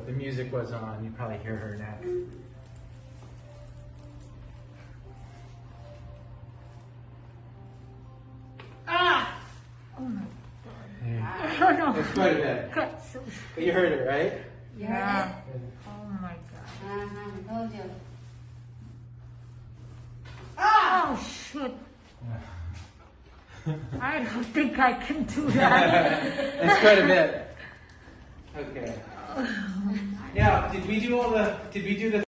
the music was on, you probably hear her neck. Ah! Oh my Yeah. God. Oh no. It's quite a bit. But you heard it, right? Yeah. Oh my God. I told you. Oh shit. I don't think I can do that. It's quite a bit. Okay. Now, did we do the